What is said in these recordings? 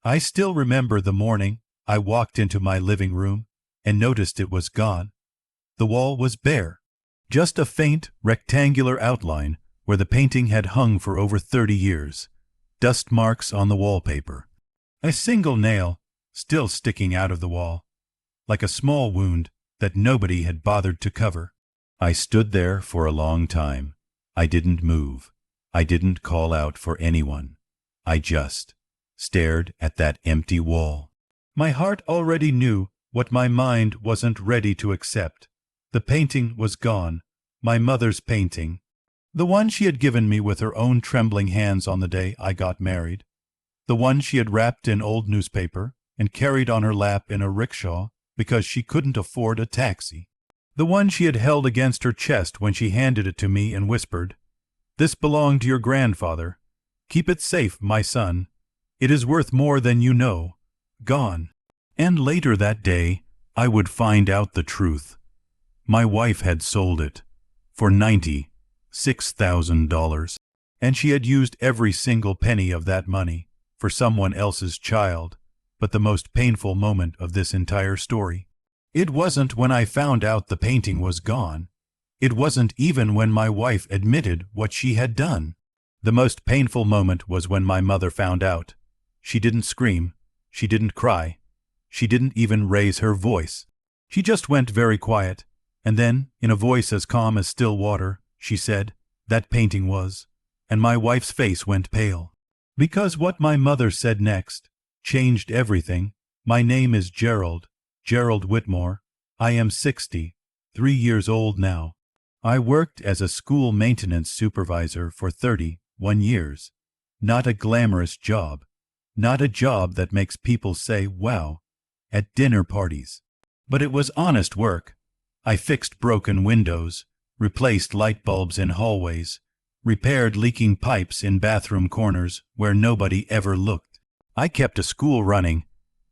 I still remember the morning I walked into my living room and noticed it was gone. The wall was bare, just a faint rectangular outline where the painting had hung for over 30 years, dust marks on the wallpaper. A single nail still sticking out of the wall, like a small wound that nobody had bothered to cover. I stood there for a long time. I didn't move. I didn't call out for anyone. I just stared at that empty wall. My heart already knew what my mind wasn't ready to accept. The painting was gone, my mother's painting, the one she had given me with her own trembling hands on the day I got married, the one she had wrapped in old newspaper and carried on her lap in a rickshaw because she couldn't afford a taxi, the one she had held against her chest when she handed it to me and whispered, "This belonged to your grandfather. Keep it safe, my son. It is worth more than you know." Gone. And later that day, I would find out the truth. My wife had sold it for $96,000, and she had used every single penny of that money for someone else's child. But the most painful moment of this entire story, it wasn't when I found out the painting was gone. It wasn't even when my wife admitted what she had done. The most painful moment was when my mother found out. She didn't scream. She didn't cry. She didn't even raise her voice. She just went very quiet, and then, in a voice as calm as still water, she said, "That painting was," and my wife's face went pale. Because what my mother said next changed everything. My name is Gerald Whitmore. I am 63 years old now. I worked as a school maintenance supervisor for 31 years. Not a glamorous job. Not a job that makes people say, "Wow," at dinner parties. But it was honest work. I fixed broken windows, replaced light bulbs in hallways, repaired leaking pipes in bathroom corners where nobody ever looked. I kept a school running.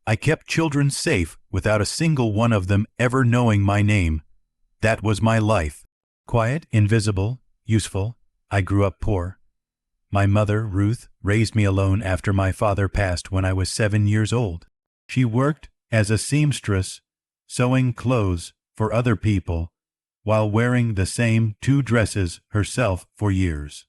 I kept children safe without a single one of them ever knowing my name. That was my life. Quiet, invisible, useful. I grew up poor. My mother, Ruth, raised me alone after my father passed when I was 7 years old. She worked as a seamstress, sewing clothes for other people while wearing the same 2 dresses herself for years.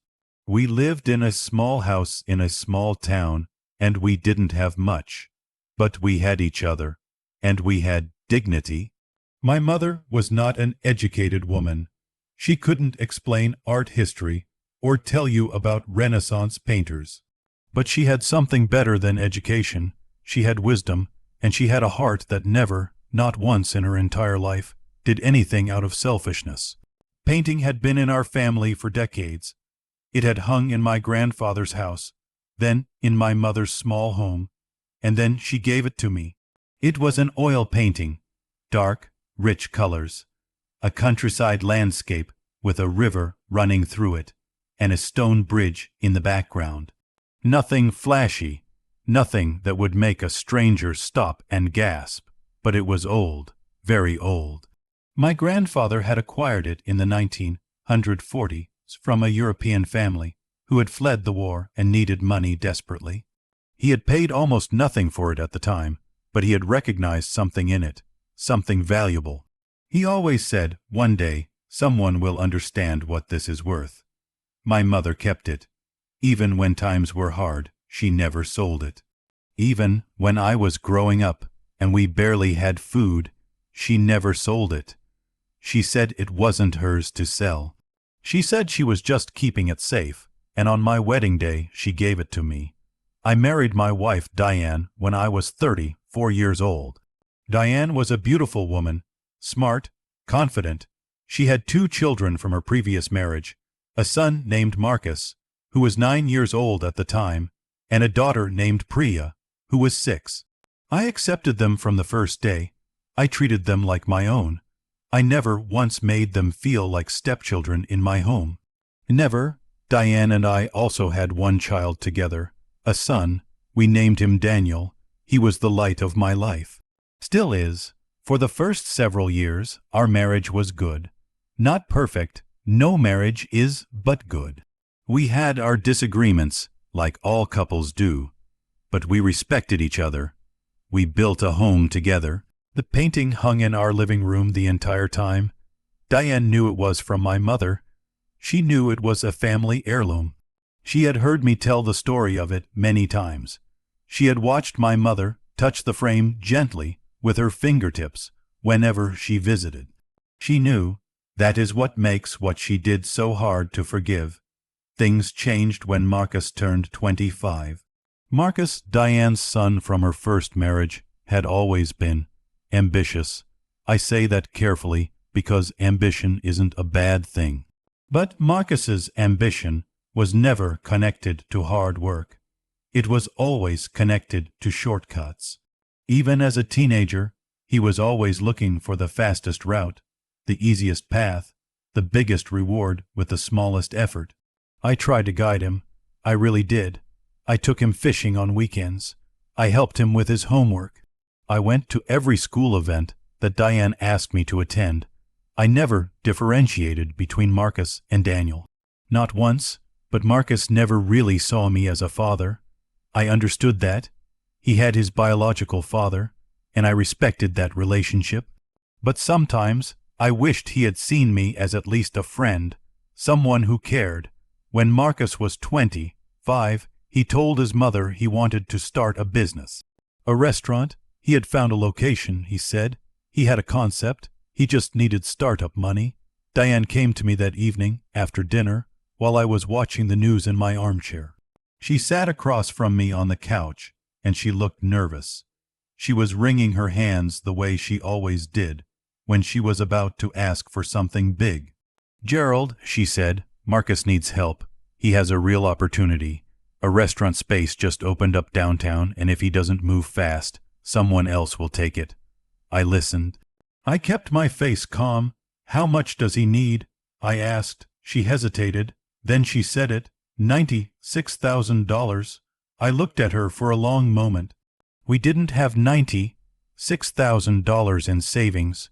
We lived in a small house in a small town, and we didn't have much. But we had each other, and we had dignity. My mother was not an educated woman. She couldn't explain art history or tell you about Renaissance painters. But she had something better than education. She had wisdom, and she had a heart that never, not once in her entire life, did anything out of selfishness. Painting had been in our family for decades. It had hung in my grandfather's house, then in my mother's small home, and then she gave it to me. It was an oil painting, dark, rich colors, a countryside landscape with a river running through it, and a stone bridge in the background. Nothing flashy, nothing that would make a stranger stop and gasp, but it was old, very old. My grandfather had acquired it in the 1940s from a European family who had fled the war and needed money desperately. He had paid almost nothing for it at the time, but he had recognized something in it, something valuable. He always said, "One day, someone will understand what this is worth." My mother kept it. Even when times were hard, she never sold it. Even when I was growing up and we barely had food, she never sold it. She said it wasn't hers to sell. She said she was just keeping it safe, and on my wedding day she gave it to me. I married my wife, Diane, when I was 34 years old. Diane was a beautiful woman, smart, confident. She had 2 children from her previous marriage, a son named Marcus, who was 9 years old at the time, and a daughter named Priya, who was 6. I accepted them from the first day. I treated them like my own. I never once made them feel like stepchildren in my home. Never. Diane and I also had one child together, a son. We named him Daniel. He was the light of my life. Still is. For the first several years, our marriage was good. Not perfect. No marriage is but good. We had our disagreements, like all couples do. but we respected each other. We built a home together. The painting hung in our living room the entire time. Diane knew it was from my mother. She knew it was a family heirloom. She had heard me tell the story of it many times. She had watched my mother touch the frame gently with her fingertips whenever she visited. She knew that is what makes what she did so hard to forgive. Things changed when Marcus turned 25. Marcus, Diane's son from her first marriage, had always been ambitious. I say that carefully because ambition isn't a bad thing. But Marcus's ambition was never connected to hard work. It was always connected to shortcuts. Even as a teenager, he was always looking for the fastest route, the easiest path, the biggest reward with the smallest effort. I tried to guide him. I really did. I took him fishing on weekends. I helped him with his homework. I went to every school event that Diane asked me to attend. I never differentiated between Marcus and Daniel. Not once, but Marcus never really saw me as a father. I understood that. He had his biological father, and I respected that relationship. But sometimes I wished he had seen me as at least a friend, someone who cared. When Marcus was 25, he told his mother he wanted to start a business. A restaurant. He had found a location, he said. He had a concept. He just needed startup money. Diane came to me that evening, after dinner, while I was watching the news in my armchair. She sat across from me on the couch, and she looked nervous. She was wringing her hands the way she always did when she was about to ask for something big. "Gerald," she said, "Marcus needs help. He has a real opportunity. A restaurant space just opened up downtown, and if he doesn't move fast, someone else will take it." I listened. I kept my face calm. "How much does he need?" I asked. She hesitated. Then she said it. $96,000. I looked at her for a long moment. We didn't have $96,000 in savings.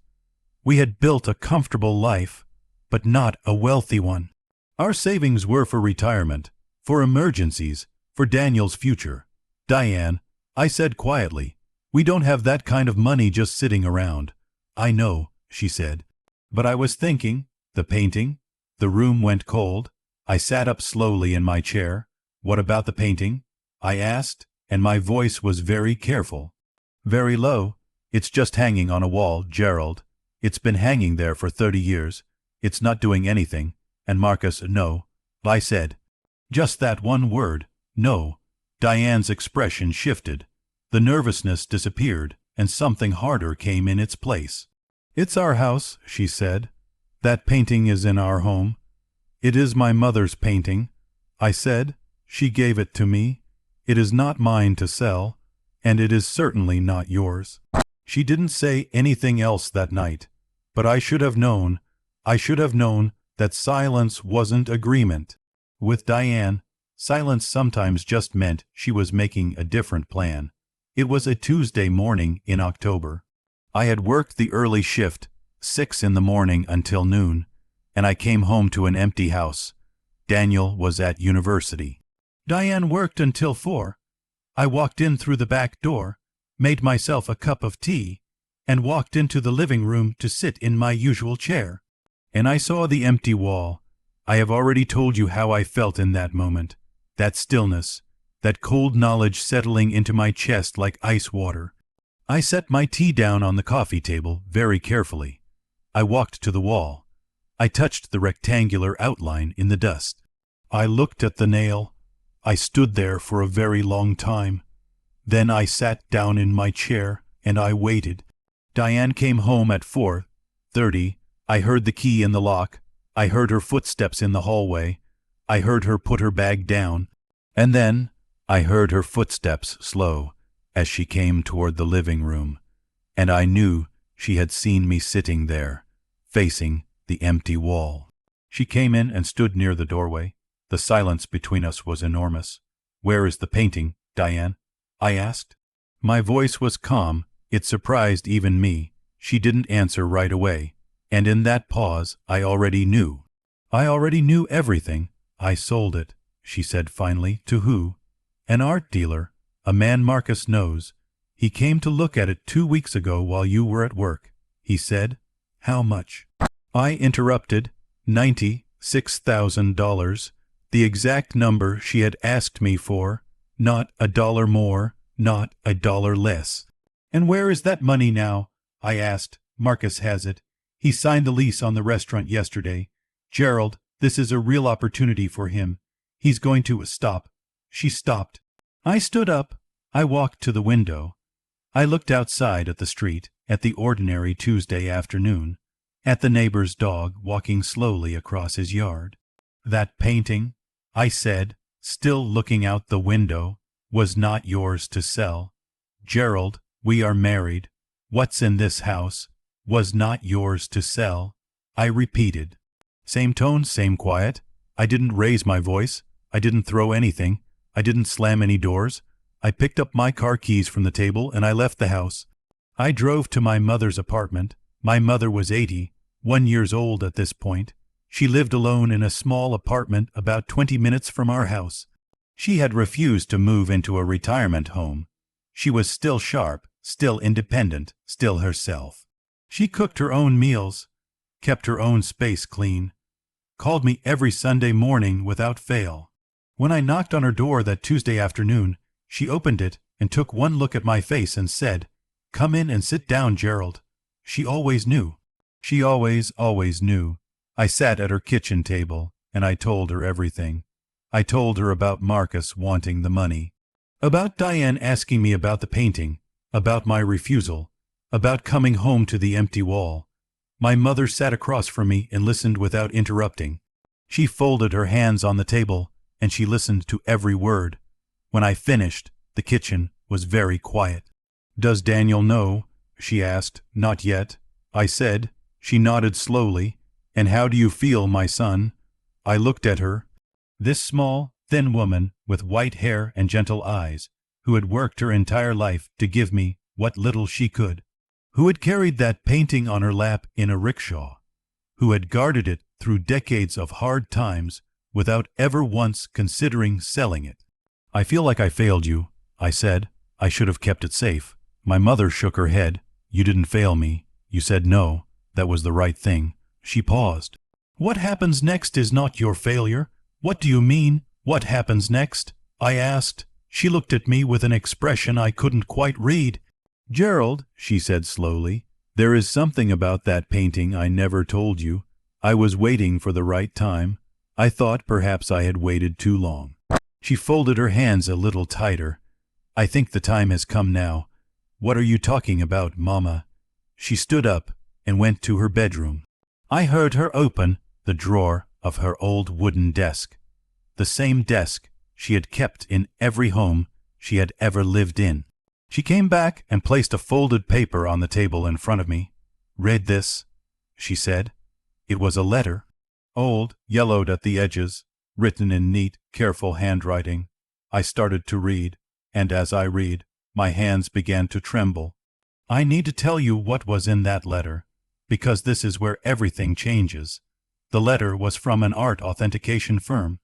We had built a comfortable life, but not a wealthy one. Our savings were for retirement, for emergencies, for Daniel's future. "Diane," I said quietly, "we don't have that kind of money just sitting around." "I know," she said. But I was thinking. The painting. The room went cold. I sat up slowly in my chair. "What about the painting?" I asked, and my voice was very careful. Very low. "It's just hanging on a wall, Gerald. It's been hanging there for 30 years. It's not doing anything. And Marcus, no." I said. Just that one word, no. Diane's expression shifted. The nervousness disappeared, and something harder came in its place. "It's our house," she said. "That painting is in our home." "It is my mother's painting," I said. "She gave it to me. It is not mine to sell, and it is certainly not yours." She didn't say anything else that night, but I should have known. I should have known that silence wasn't agreement. With Diane, silence sometimes just meant she was making a different plan. It was a Tuesday morning in October. I had worked the early shift, 6 in the morning until noon, and I came home to an empty house. Daniel was at university. Diane worked until 4. I walked in through the back door, made myself a cup of tea, and walked into the living room to sit in my usual chair. And I saw the empty wall. I have already told you how I felt in that moment. That stillness, that cold knowledge settling into my chest like ice water. I set my tea down on the coffee table very carefully. I walked to the wall. I touched the rectangular outline in the dust. I looked at the nail. I stood there for a very long time. Then I sat down in my chair and I waited. Diane came home at 4:30. I heard the key in the lock. I heard her footsteps in the hallway. I heard her put her bag down. And then I heard her footsteps slow as she came toward the living room. And I knew she had seen me sitting there, facing the empty wall. She came in and stood near the doorway. The silence between us was enormous. "Where is the painting, Diane?" I asked. My voice was calm. It surprised even me. She didn't answer right away. And in that pause, I already knew. I already knew everything. "I sold it," she said finally. "To who?" "An art dealer. A man Marcus knows. He came to look at it 2 weeks ago while you were at work. He said, "How much?" I interrupted, $96,000, the exact number she had asked me for, not $1 more, not $1 less. "And where is that money now?" I asked. "Marcus has it. He signed the lease on the restaurant yesterday. Gerald, this is a real opportunity for him. He's going to stop." She stopped. I stood up. I walked to the window. I looked outside at the street, at the ordinary Tuesday afternoon, at the neighbor's dog walking slowly across his yard. "That painting," I said, still looking out the window, "was not yours to sell. Gerald, we are married. What's in this house was not yours to sell." I repeated. Same tone, same quiet. I didn't raise my voice. I didn't throw anything. I didn't slam any doors. I picked up my car keys from the table and I left the house. I drove to my mother's apartment. My mother was 81 years old at this point. She lived alone in a small apartment about 20 minutes from our house. She had refused to move into a retirement home. She was still sharp, still independent, still herself. She cooked her own meals, kept her own space clean, called me every Sunday morning without fail. When I knocked on her door that Tuesday afternoon, she opened it and took one look at my face and said, "Come in and sit down, Gerald." She always knew. She always knew. I sat at her kitchen table, and I told her everything. I told her about Marcus wanting the money, about Diane asking me about the painting, about my refusal, about coming home to the empty wall. My mother sat across from me and listened without interrupting. She folded her hands on the table, and she listened to every word. When I finished, the kitchen was very quiet. "Does Daniel know?" she asked. "Not yet," I said. She nodded slowly. "And how do you feel, my son?" I looked at her. This small, thin woman with white hair and gentle eyes, who had worked her entire life to give me what little she could, who had carried that painting on her lap in a rickshaw, who had guarded it through decades of hard times without ever once considering selling it. "I feel like I failed you," I said. "I should have kept it safe." My mother shook her head. "You didn't fail me. You said no. That was the right thing." She paused. "What happens next is not your failure." "What do you mean, what happens next?" I asked. She looked at me with an expression I couldn't quite read. "Gerald," she said slowly, "there is something about that painting I never told you. I was waiting for the right time. I thought perhaps I had waited too long." She folded her hands a little tighter. "I think the time has come now." "What are you talking about, Mama?" She stood up and went to her bedroom. I heard her open the drawer of her old wooden desk, the same desk she had kept in every home she had ever lived in. She came back and placed a folded paper on the table in front of me. "Read this," she said. It was a letter, old, yellowed at the edges, written in neat, careful handwriting. I started to read, and as I read, my hands began to tremble. I need to tell you what was in that letter, because this is where everything changes. The letter was from an art authentication firm.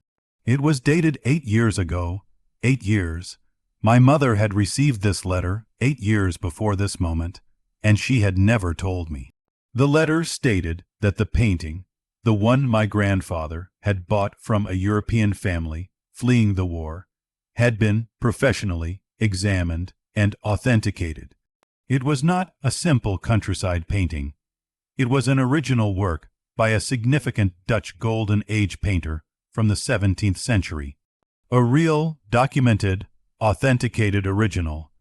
It was dated 8 years ago. 8 years. My mother had received this letter 8 years before this moment, and she had never told me. The letter stated that the painting, the one my grandfather had bought from a European family fleeing the war, had been professionally examined and authenticated. It was not a simple countryside painting. It was an original work by a significant Dutch Golden Age painter from the 17th century. A real, documented, authenticated original.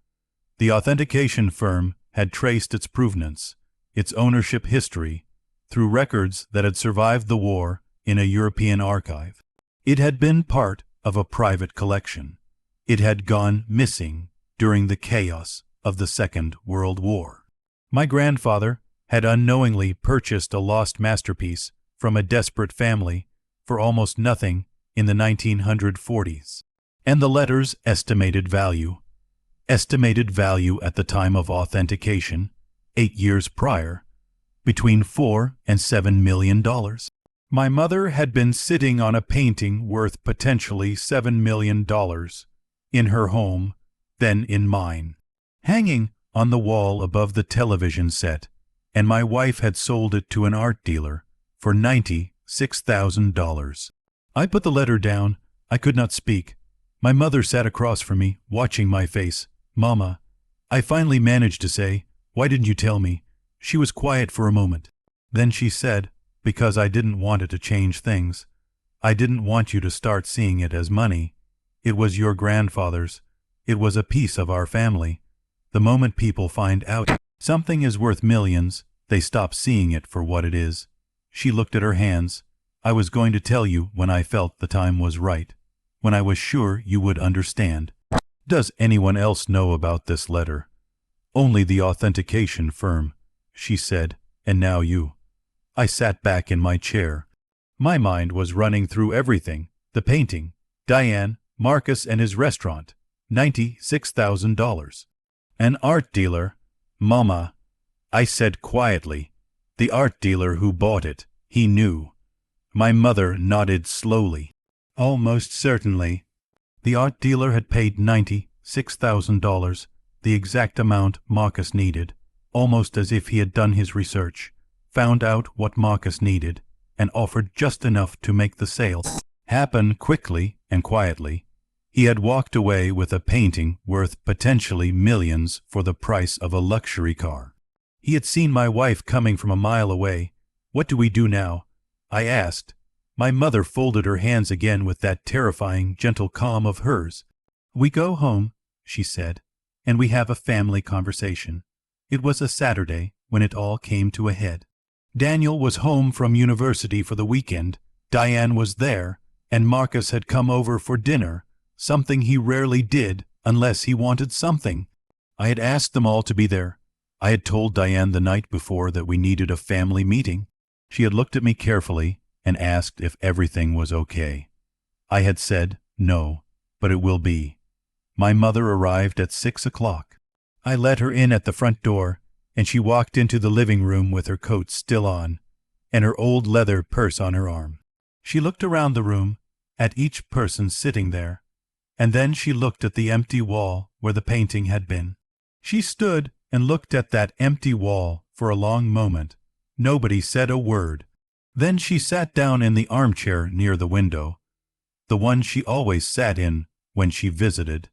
The authentication firm had traced its provenance, its ownership history, through records that had survived the war in a European archive. It had been part of a private collection. It had gone missing during the chaos of the Second World War. My grandfather had unknowingly purchased a lost masterpiece from a desperate family for almost nothing in the 1940s. And the letter's estimated value at the time of authentication, 8 years prior, between $4 and $7 million. My mother had been sitting on a painting worth potentially $7 million in her home then in mine, hanging on the wall above the television set, and my wife had sold it to an art dealer for $96,000. I put the letter down. I could not speak. My mother sat across from me, watching my face. "Mama," I finally managed to say, "why didn't you tell me?" She was quiet for a moment. Then she said, "Because I didn't want it to change things. I didn't want you to start seeing it as money. It was your grandfather's. It was a piece of our family. The moment people find out something is worth millions, they stop seeing it for what it is." She looked at her hands. "I was going to tell you when I felt the time was right, when I was sure you would understand." "Does anyone else know about this letter?" "Only the authentication firm," she said, "and now you." I sat back in my chair. My mind was running through everything. The painting, Diane, Marcus and his restaurant, $96,000. An art dealer. "Mama," I said quietly, "the art dealer who bought it, he knew." My mother nodded slowly. "Almost certainly." The art dealer had paid $96,000, the exact amount Marcus needed, almost as if he had done his research, found out what Marcus needed, and offered just enough to make the sale happen quickly and quietly. He had walked away with a painting worth potentially millions for the price of a luxury car. He had seen my wife coming from a mile away. "What do we do now?" I asked. My mother folded her hands again with that terrifying, gentle calm of hers. "We go home," she said, "and we have a family conversation." It was a Saturday when it all came to a head. Daniel was home from university for the weekend, Diane was there, and Marcus had come over for dinner, something he rarely did unless he wanted something. I had asked them all to be there. I had told Diane the night before that we needed a family meeting. She had looked at me carefully and asked if everything was okay. I had said, "No, but it will be." My mother arrived at 6 o'clock. I let her in at the front door, and she walked into the living room with her coat still on, and her old leather purse on her arm. She looked around the room, at each person sitting there, and then she looked at the empty wall where the painting had been. She stood and looked at that empty wall for a long moment. Nobody said a word. Then she sat down in the armchair near the window, the one she always sat in when she visited,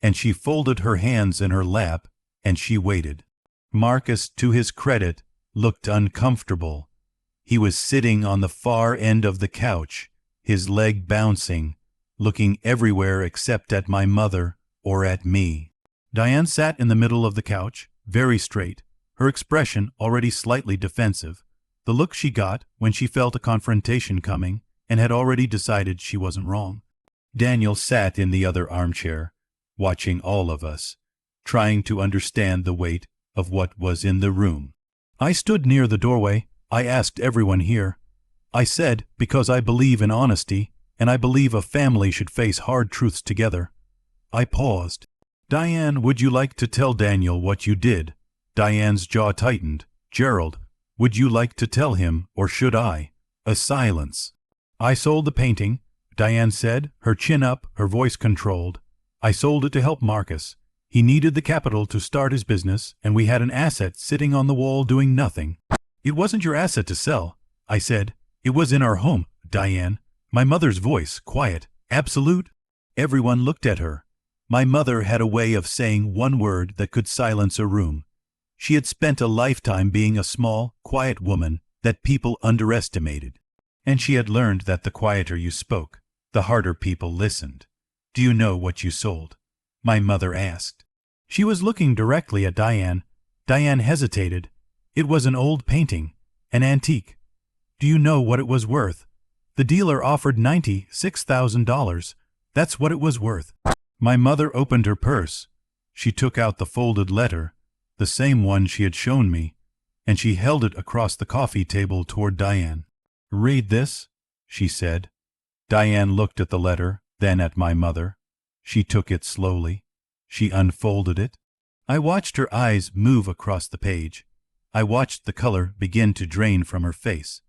and she folded her hands in her lap and she waited. Marcus, to his credit, looked uncomfortable. He was sitting on the far end of the couch, his leg bouncing, looking everywhere except at my mother or at me. Diane sat in the middle of the couch, very straight, her expression already slightly defensive, the look she got when she felt a confrontation coming and had already decided she wasn't wrong. Daniel sat in the other armchair, watching all of us, trying to understand the weight of what was in the room. I stood near the doorway. I asked everyone here. I said, because I believe in honesty, and I believe a family should face hard truths together. I paused. "Diane, would you like to tell Daniel what you did?" Diane's jaw tightened. "Gerald, would you like to tell him, or should I?" A silence. "I sold the painting," Diane said, her chin up, her voice controlled. "I sold it to help Marcus. He needed the capital to start his business, and we had an asset sitting on the wall doing nothing." "It wasn't your asset to sell," I said. "It was in our home, Diane." My mother's voice, quiet, absolute. Everyone looked at her. My mother had a way of saying one word that could silence a room. She had spent a lifetime being a small, quiet woman that people underestimated. And she had learned that the quieter you spoke, the harder people listened. "Do you know what you sold?" my mother asked. She was looking directly at Diane. Diane hesitated. "It was an old painting, an antique." "Do you know what it was worth?" "The dealer offered $96,000. That's what it was worth." My mother opened her purse. She took out the folded letter, the same one she had shown me, and she held it across the coffee table toward Diane. "Read this," she said. Diane looked at the letter, then at my mother. She took it slowly. She unfolded it. I watched her eyes move across the page. I watched the color begin to drain from her face.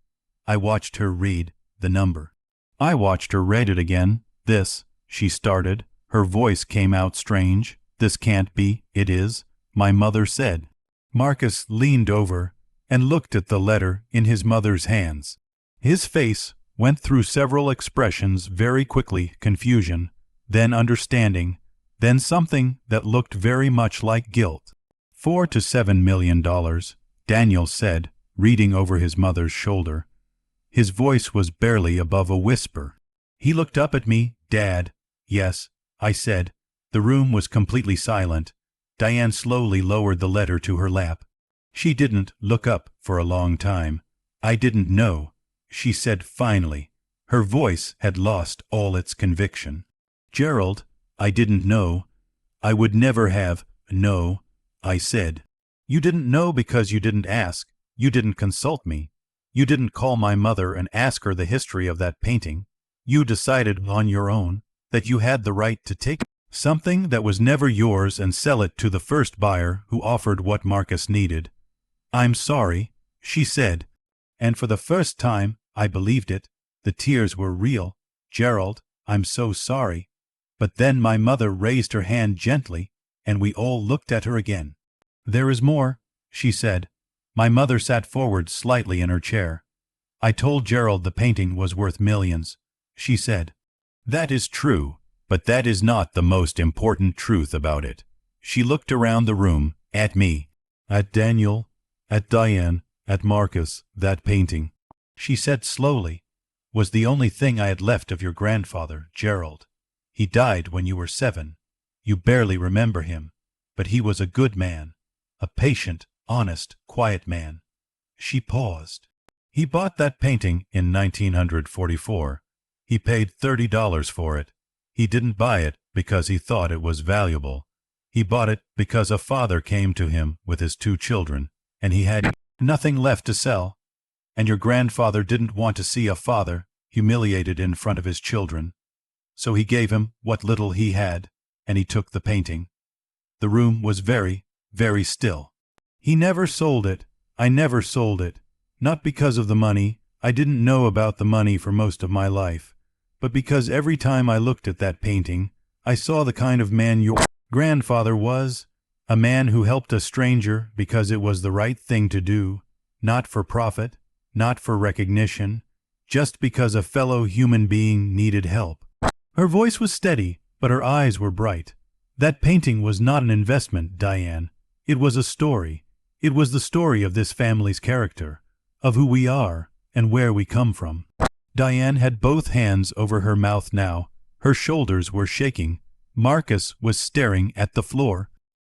I watched her read the number. I watched her read it again. "This," she started. Her voice came out strange, This can't be, it is, my mother said. Marcus leaned over and looked at the letter in his mother's hands. His face went through several expressions very quickly: confusion, then understanding, then something that looked very much like guilt. $4 to $7 million, Daniel said, reading over his mother's shoulder. His voice was barely above a whisper. He looked up at me. Dad. Yes, I said. The room was completely silent. Diane slowly lowered the letter to her lap. She didn't look up for a long time. I didn't know, she said finally. Her voice had lost all its conviction. Gerald, I didn't know. I would never have. No, I said. You didn't know because you didn't ask. You didn't consult me. You didn't call my mother and ask her the history of that painting. You decided on your own that you had the right to take something that was never yours and sell it to the first buyer who offered what Marcus needed. I'm sorry, she said, and for the first time I believed it. The tears were real. Gerald, I'm so sorry. But then my mother raised her hand gently, and we all looked at her again. There is more, she said. My mother sat forward slightly in her chair. I told Gerald the painting was worth millions, she said. That is true, but that is not the most important truth about it. She looked around the room, at me, at Daniel, at Diane, at Marcus. That painting, she said slowly, was the only thing I had left of your grandfather, Gerald. He died when you were 7. You barely remember him, but he was a good man, a patient, honest, quiet man. She paused. He bought that painting in 1944. He paid $30 for it. He didn't buy it because he thought it was valuable. He bought it because a father came to him with his 2 children, and he had nothing left to sell. And your grandfather didn't want to see a father humiliated in front of his children. So he gave him what little he had, and he took the painting. The room was very, very still. He never sold it. I never sold it. Not because of the money. I didn't know about the money for most of my life. But because every time I looked at that painting, I saw the kind of man your grandfather was. A man who helped a stranger because it was the right thing to do. Not for profit, not for recognition, just because a fellow human being needed help. Her voice was steady, but her eyes were bright. That painting was not an investment, Diane. It was a story. It was the story of this family's character, of who we are and where we come from. Diane had both hands over her mouth now. Her shoulders were shaking. Marcus was staring at the floor.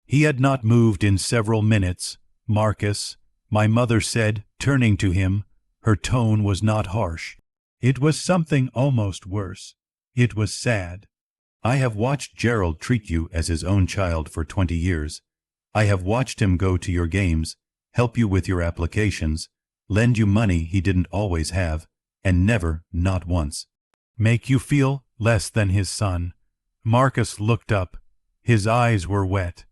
He had not moved in several minutes. Marcus, my mother said, turning to him. Her tone was not harsh. It was something almost worse. It was sad. I have watched Gerald treat you as his own child for 20 years. I have watched him go to your games, help you with your applications, lend you money he didn't always have, and never, not once, make you feel less than his son. Marcus looked up. His eyes were wet.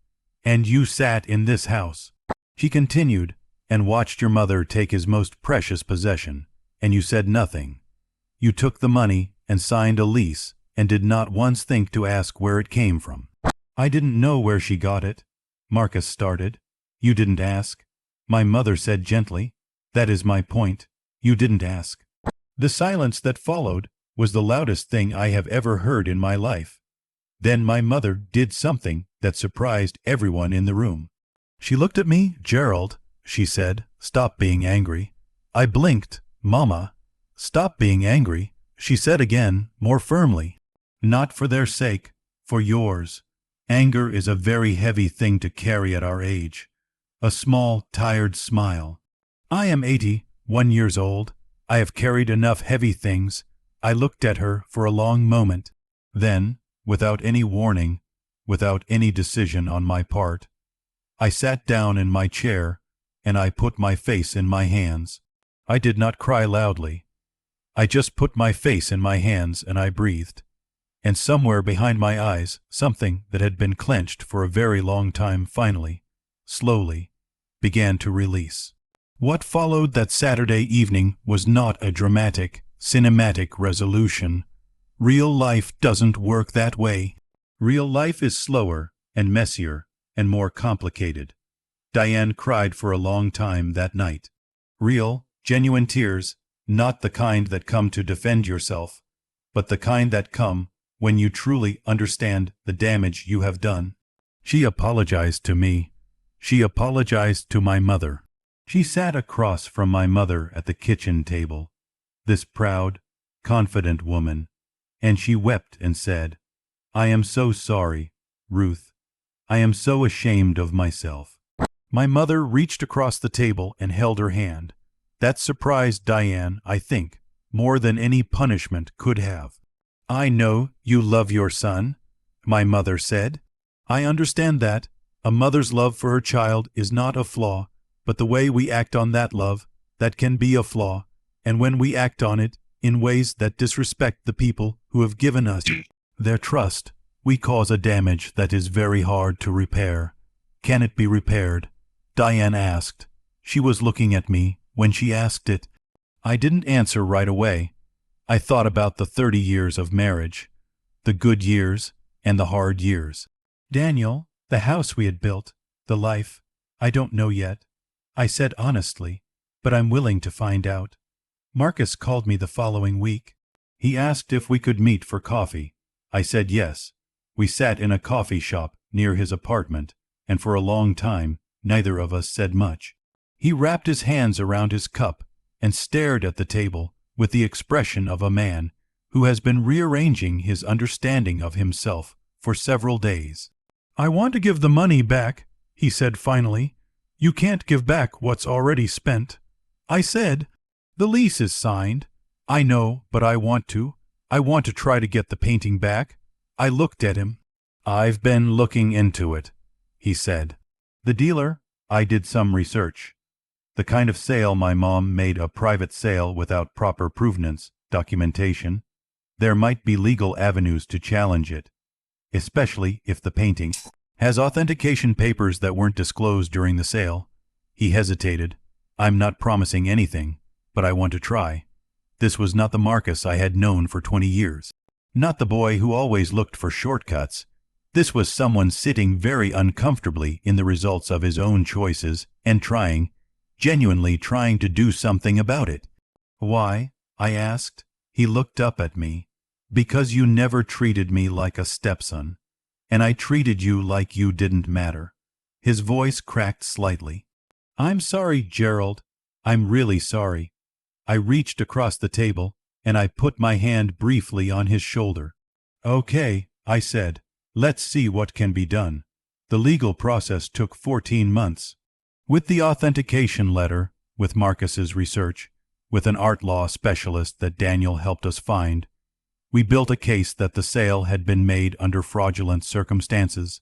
And you sat in this house, she continued, and watched your mother take his most precious possession, and you said nothing. You took the money and signed a lease and did not once think to ask where it came from. I didn't know where she got it. Marcus started. You didn't ask. My mother said gently. That is my point. You didn't ask. The silence that followed was the loudest thing I have ever heard in my life. Then my mother did something that surprised everyone in the room. She looked at me. Gerald, she said, stop being angry. I blinked. Mama, stop being angry, she said again, more firmly. Not for their sake, for yours. Anger is a very heavy thing to carry at our age. A small, tired smile. I am 81 years old. I have carried enough heavy things. I looked at her for a long moment. Then, without any warning, without any decision on my part, I sat down in my chair and I put my face in my hands. I did not cry loudly. I just put my face in my hands and I breathed. And somewhere behind my eyes, something that had been clenched for a very long time finally, slowly, began to release. What followed that Saturday evening was not a dramatic, cinematic resolution. Real life doesn't work that way. Real life is slower, and messier, and more complicated. Diane cried for a long time that night. Real, genuine tears, not the kind that come to defend yourself, but the kind that come when you truly understand the damage you have done. She apologized to me. She apologized to my mother. She sat across from my mother at the kitchen table, this proud, confident woman, and she wept and said, "I am so sorry, Ruth. I am so ashamed of myself." My mother reached across the table and held her hand. That surprised Diane, I think, more than any punishment could have. "I know you love your son," my mother said. "I understand that. A mother's love for her child is not a flaw, but the way we act on that love, that can be a flaw, and when we act on it in ways that disrespect the people who have given us their trust, we cause a damage that is very hard to repair." "Can it be repaired?" Diane asked. She was looking at me when she asked it. I didn't answer right away. I thought about the 30 years of marriage, the good years and the hard years. "Daniel, the house we had built, the life, I don't know yet," I said honestly, "but I'm willing to find out." Marcus called me the following week. He asked if we could meet for coffee. I said yes. We sat in a coffee shop near his apartment, and for a long time neither of us said much. He wrapped his hands around his cup and stared at the table with the expression of a man who has been rearranging his understanding of himself for several days. "I want to give the money back," he said finally. "You can't give back what's already spent." I said, "The lease is signed." "I know, but I want to. I want to try to get the painting back." I looked at him. "I've been looking into it," he said. "The dealer?" I did some research. The kind of sale my mom made a private sale without proper provenance, documentation. There might be legal avenues to challenge it, especially if the painting has authentication papers that weren't disclosed during the sale. He hesitated. "I'm not promising anything, but I want to try." This was not the Marcus I had known for 20 years. Not the boy who always looked for shortcuts. This was someone sitting very uncomfortably in the results of his own choices and trying, genuinely trying to do something about it. "Why?" I asked. He looked up at me. "Because you never treated me like a stepson, and I treated you like you didn't matter." His voice cracked slightly. "I'm sorry, Gerald. I'm really sorry." I reached across the table, and I put my hand briefly on his shoulder. "Okay," I said. "Let's see what can be done." The legal process took 14 months. With the authentication letter, with Marcus's research, with an art law specialist that Daniel helped us find, we built a case that the sale had been made under fraudulent circumstances,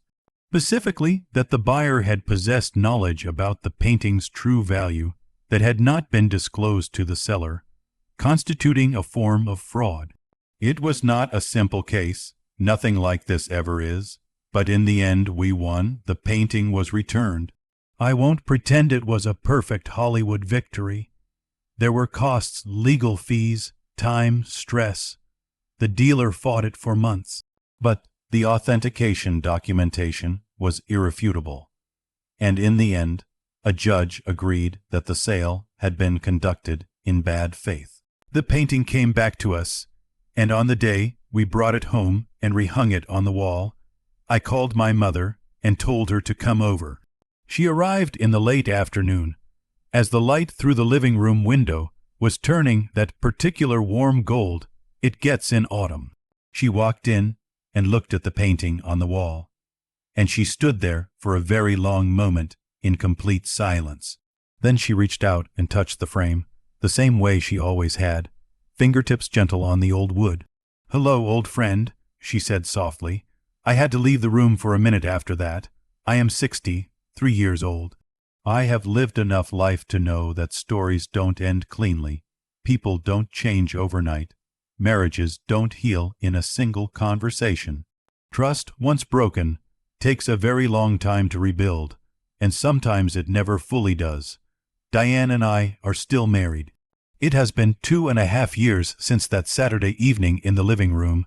specifically that the buyer had possessed knowledge about the painting's true value that had not been disclosed to the seller, constituting a form of fraud. It was not a simple case, nothing like this ever is, but in the end we won. The painting was returned. I won't pretend it was a perfect Hollywood victory. There were costs, legal fees, time, stress. The dealer fought it for months, but the authentication documentation was irrefutable, and in the end, a judge agreed that the sale had been conducted in bad faith. The painting came back to us, and on the day we brought it home and rehung it on the wall, I called my mother and told her to come over. She arrived in the late afternoon. As the light through the living room window was turning that particular warm gold it gets in autumn, she walked in and looked at the painting on the wall, and she stood there for a very long moment in complete silence. Then she reached out and touched the frame, the same way she always had, fingertips gentle on the old wood. "Hello, old friend," she said softly. "I had to leave the room for a minute after that. I am 63 years old. I have lived enough life to know that stories don't end cleanly. People don't change overnight. Marriages don't heal in a single conversation. Trust, once broken, takes a very long time to rebuild, and sometimes it never fully does. Diane and I are still married. It has been 2.5 years since that Saturday evening in the living room.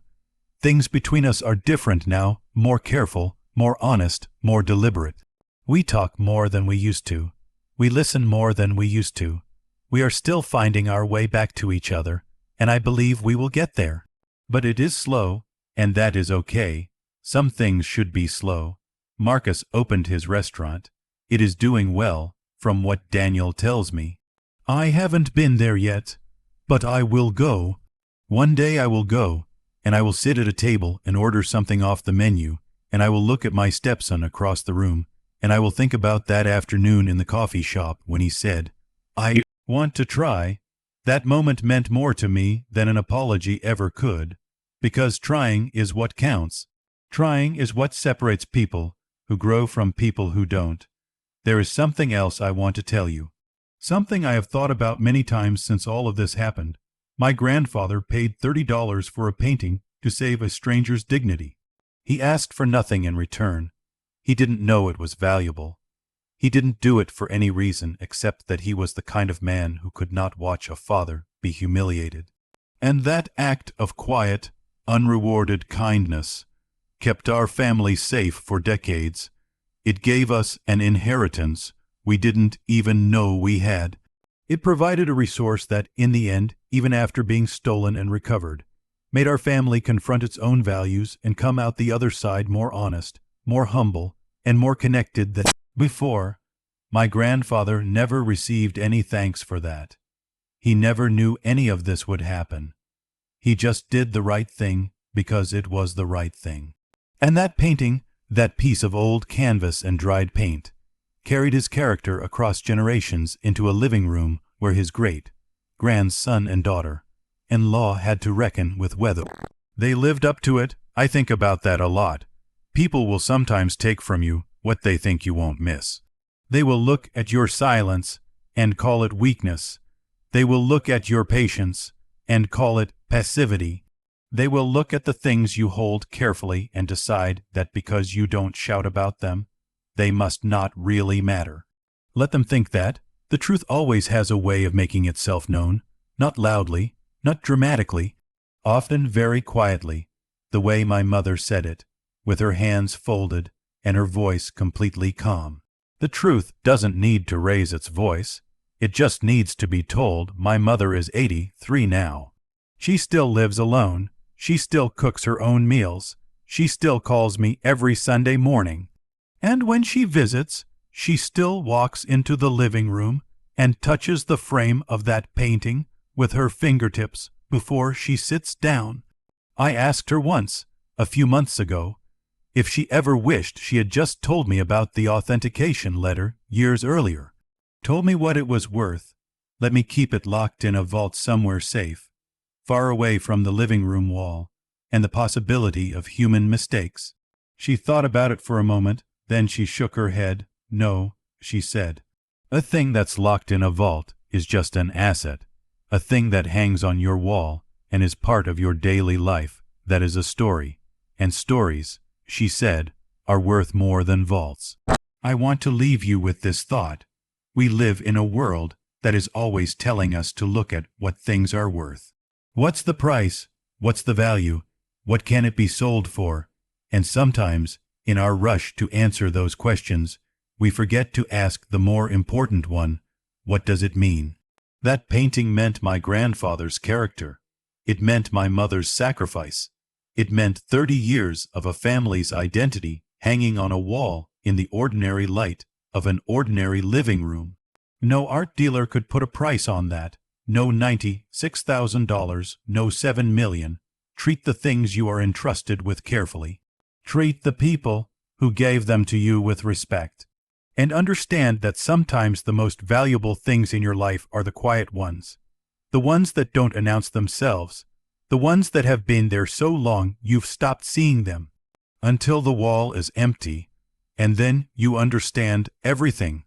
Things between us are different now, more careful, more honest, more deliberate. We talk more than we used to. We listen more than we used to. We are still finding our way back to each other, and I believe we will get there. But it is slow, and that is okay. Some things should be slow. Marcus opened his restaurant. It is doing well, from what Daniel tells me. I haven't been there yet, but I will go. One day I will go, and I will sit at a table and order something off the menu, and I will look at my stepson across the room, and I will think about that afternoon in the coffee shop when he said, "I want to try." That moment meant more to me than an apology ever could, because trying is what counts. Trying is what separates people who grow from people who don't. There is something else I want to tell you. Something I have thought about many times since all of this happened. My grandfather paid $30 for a painting to save a stranger's dignity. He asked for nothing in return. He didn't know it was valuable. He didn't do it for any reason except that he was the kind of man who could not watch a father be humiliated. And that act of quiet, unrewarded kindness kept our family safe for decades. It gave us an inheritance we didn't even know we had. It provided a resource that, in the end, even after being stolen and recovered, made our family confront its own values and come out the other side more honest, more humble, and more connected than before. My grandfather never received any thanks for that. He never knew any of this would happen. He just did the right thing because it was the right thing. And that painting, that piece of old canvas and dried paint, carried his character across generations into a living room where his great-grandson and daughter-in-law had to reckon with whether they lived up to it. I think about that a lot. People will sometimes take from you what they think you won't miss. They will look at your silence and call it weakness. They will look at your patience and call it passivity. They will look at the things you hold carefully and decide that because you don't shout about them, they must not really matter. Let them think that. The truth always has a way of making itself known, not loudly, not dramatically, often very quietly, the way my mother said it, with her hands folded and her voice completely calm. The truth doesn't need to raise its voice. It just needs to be told. My mother is 83 now. She still lives alone. She still cooks her own meals. She still calls me every Sunday morning. And when she visits, she still walks into the living room and touches the frame of that painting with her fingertips before she sits down. I asked her once, a few months ago, if she ever wished she had just told me about the authentication letter years earlier. Told me what it was worth. Let me keep it locked in a vault somewhere safe, far away from the living room wall and the possibility of human mistakes. She thought about it for a moment, then she shook her head. No, she said. A thing that's locked in a vault is just an asset, a thing that hangs on your wall and is part of your daily life. That is a story. And stories, she said, are worth more than vaults. I want to leave you with this thought. We live in a world that is always telling us to look at what things are worth. What's the price? What's the value? What can it be sold for? And sometimes, in our rush to answer those questions, we forget to ask the more important one, what does it mean? That painting meant my grandfather's character. It meant my mother's sacrifice. It meant 30 years of a family's identity hanging on a wall in the ordinary light of an ordinary living room. No art dealer could put a price on that. No $96,000, no $7 million. Treat the things you are entrusted with carefully. Treat the people who gave them to you with respect. And understand that sometimes the most valuable things in your life are the quiet ones. The ones that don't announce themselves. The ones that have been there so long you've stopped seeing them. Until the wall is empty. And then you understand everything.